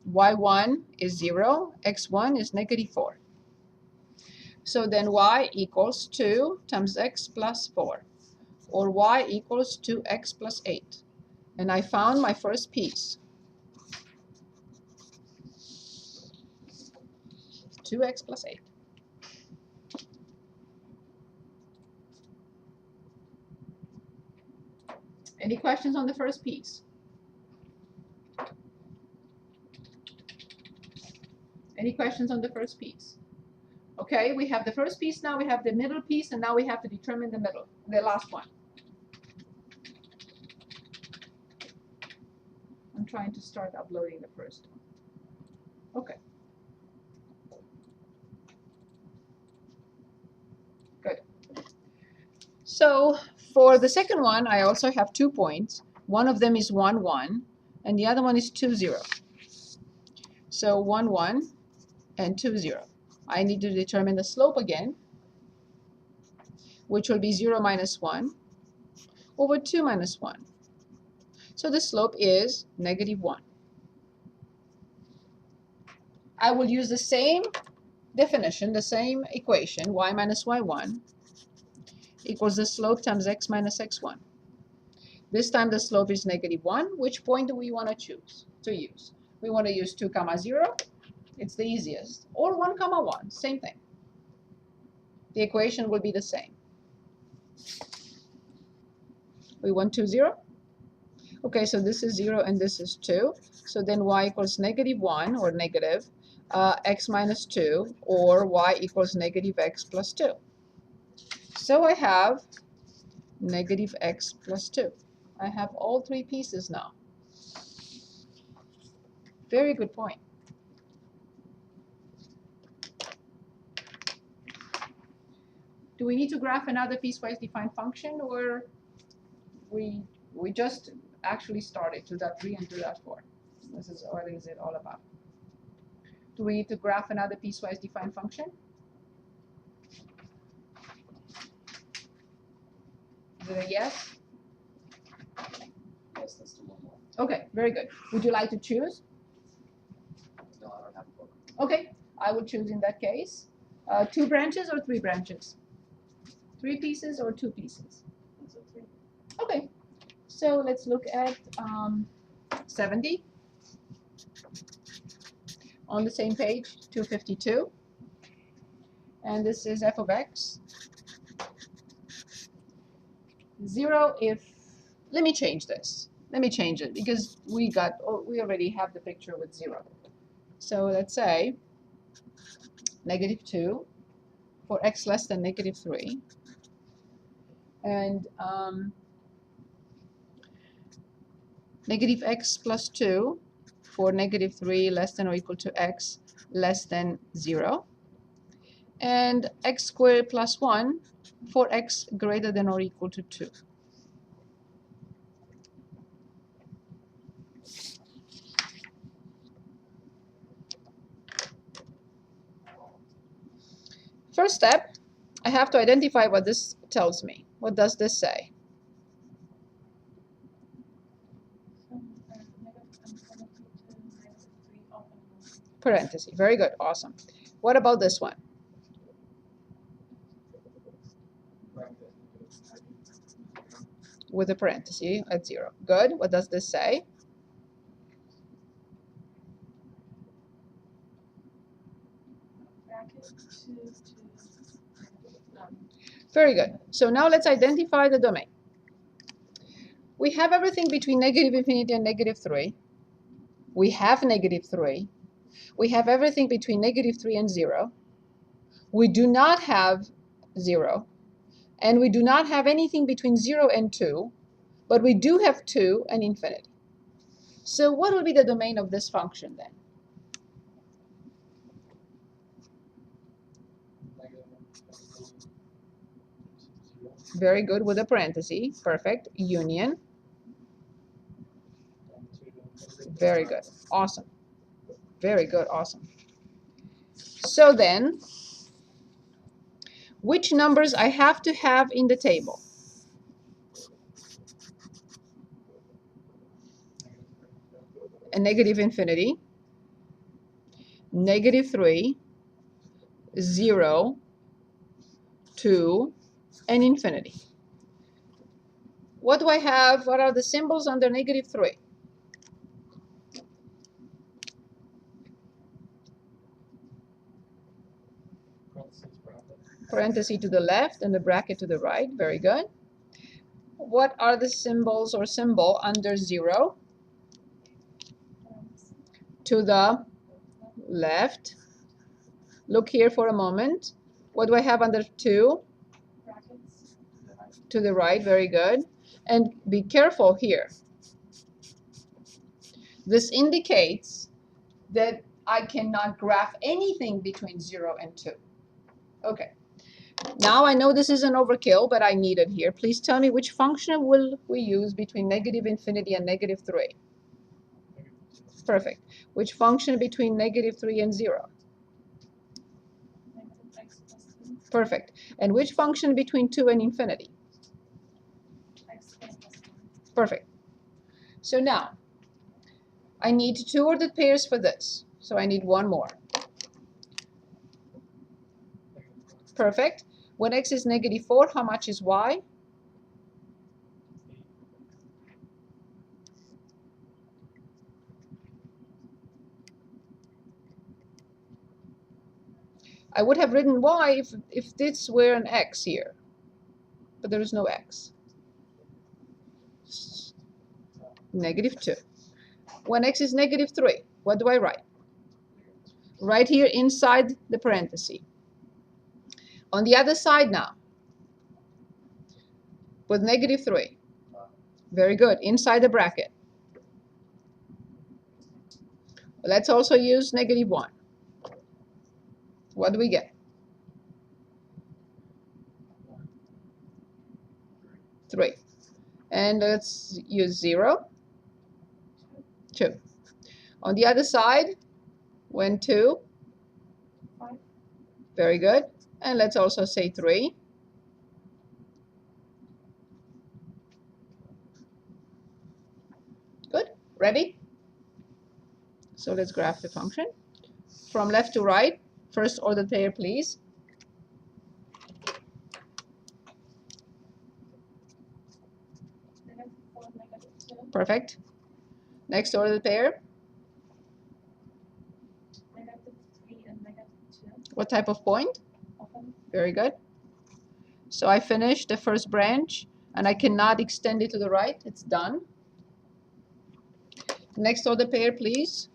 y1 is 0, x1 is -4. So then y equals 2 times x plus 4, or y equals 2x plus 8. And I found my first piece. 2x plus 8. Any questions on the first piece? Any questions on the first piece? Okay, we have the first piece, now we have the middle piece, and now we have to determine the last one. I'm trying to start uploading the first one. Okay. Good. So for the second one, I also have 2 points. One of them is 1, 1, and the other one is 2, 0. So 1, 1, and 2, 0. I need to determine the slope again, which will be 0 minus 1 over 2 minus 1. So the slope is -1. I will use the same definition, the same equation, y minus y1 equals the slope times x minus x1. This time the slope is -1. Which point do we want to use? We want to use 2, 0. It's the easiest. Or 1, 1. Same thing. The equation will be the same. We want 2, 0. Okay, so this is 0 and this is 2. So then y equals -1 or negative x minus 2, or y equals -x plus 2. So I have -x plus 2. I have all 3 pieces now. Very good point. Do we need to graph another piecewise defined function, or we just actually started 2.3 and 2.4? This is what is it all about. Do we need to graph another piecewise defined function? Is it a yes? Yes, let's do one more. Okay, very good. Would you like to choose? No, I don't have a book. Okay, I will choose in that case. 2 branches or 3 branches? 3 pieces or 2 pieces? That's a 3. Okay, so let's look at 70. On the same page, 252. And this is f of x. 0 if, let me change this. Let me change it because we already have the picture with 0. So let's say -2 for x less than -3. And -x plus 2 for -3 less than or equal to x less than 0. And x squared plus 1 for x greater than or equal to 2. First step, I have to identify what this tells me. What does this say? Parenthesis. Very good. Awesome. What about this one? With a parenthesis at 0. Good. What does this say? Very good. So now let's identify the domain. We have everything between -infinity and -3. We have -3. We have everything between -3 and 0. We do not have 0. And we do not have anything between 0 and 2. But we do have 2 and infinity. So what will be the domain of this function then? Very good, with a parenthesis. Perfect. Union. Very good. Awesome. Very good. Awesome. So then, which numbers I have to have in the table? A -infinity. -3, 0, 2, and infinity. What do I have? What are the symbols under -3? Parentheses, bracket. Parenthesis to the left and the bracket to the right. Very good. What are the symbols or symbol under 0? To the left. Look here for a moment. What do I have under 2? Brackets. To the right. Very good. And be careful here. This indicates that I cannot graph anything between 0 and 2. Okay. Now I know this is an overkill, but I need it here. Please tell me which function will we use between -infinity and -3? Perfect. Which function between -3 and 0? -x+2. Perfect. And which function between 2 and infinity? x2+1. Perfect. So now, I need 2 ordered pairs for this. So I need one more. Perfect. When x is -4, how much is y? I would have written y if this were an x here, but there is no x. -2. When x is -3, what do I write? Right here inside the parenthesis. On the other side now, with -3. Very good, inside the bracket. Let's also use -1. What do we get? 3. And let's use 0. 2. On the other side, when 2. 5. Very good. And let's also say 3. Good. Ready? So let's graph the function. From left to right, first ordered pair, please. -4, -2. Perfect. Next ordered pair. -3 and -2. What type of point? Open. Very good. So I finished the first branch, and I cannot extend it to the right. It's done. Next order pair, please.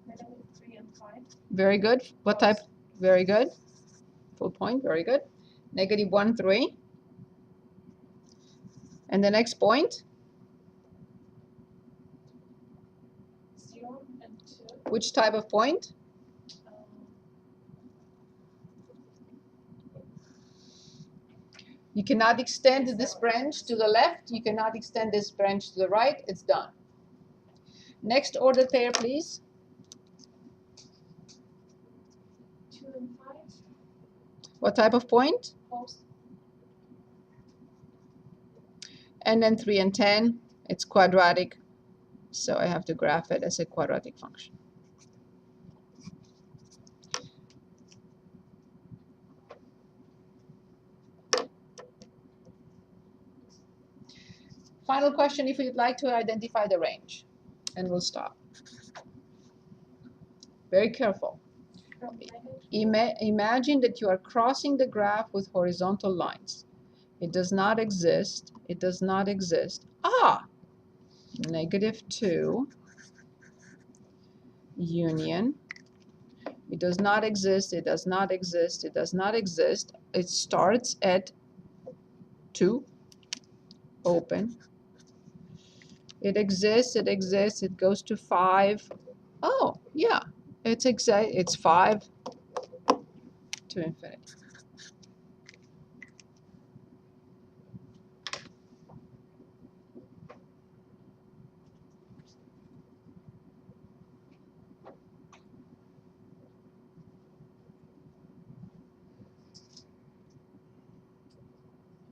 -3 and 5. Very good. What type? Very good. Full point. Very good. -1, 3. And the next point, 0 and 2. which type of point? You cannot extend this branch to the left. You cannot extend this branch to the right. It's done. Next ordered pair, please. 2 and 5. What type of point? Post. And then 3 and 10. It's quadratic. So I have to graph it as a quadratic function. Final question, if you'd like to identify the range. And we'll stop. Very careful. From Imagine that you are crossing the graph with horizontal lines. It does not exist. It does not exist. Ah! -2 union. It does not exist. It does not exist. It does not exist. It starts at 2. Open. It exists. It exists. It goes to 5. Oh, yeah. It's 5 to infinity.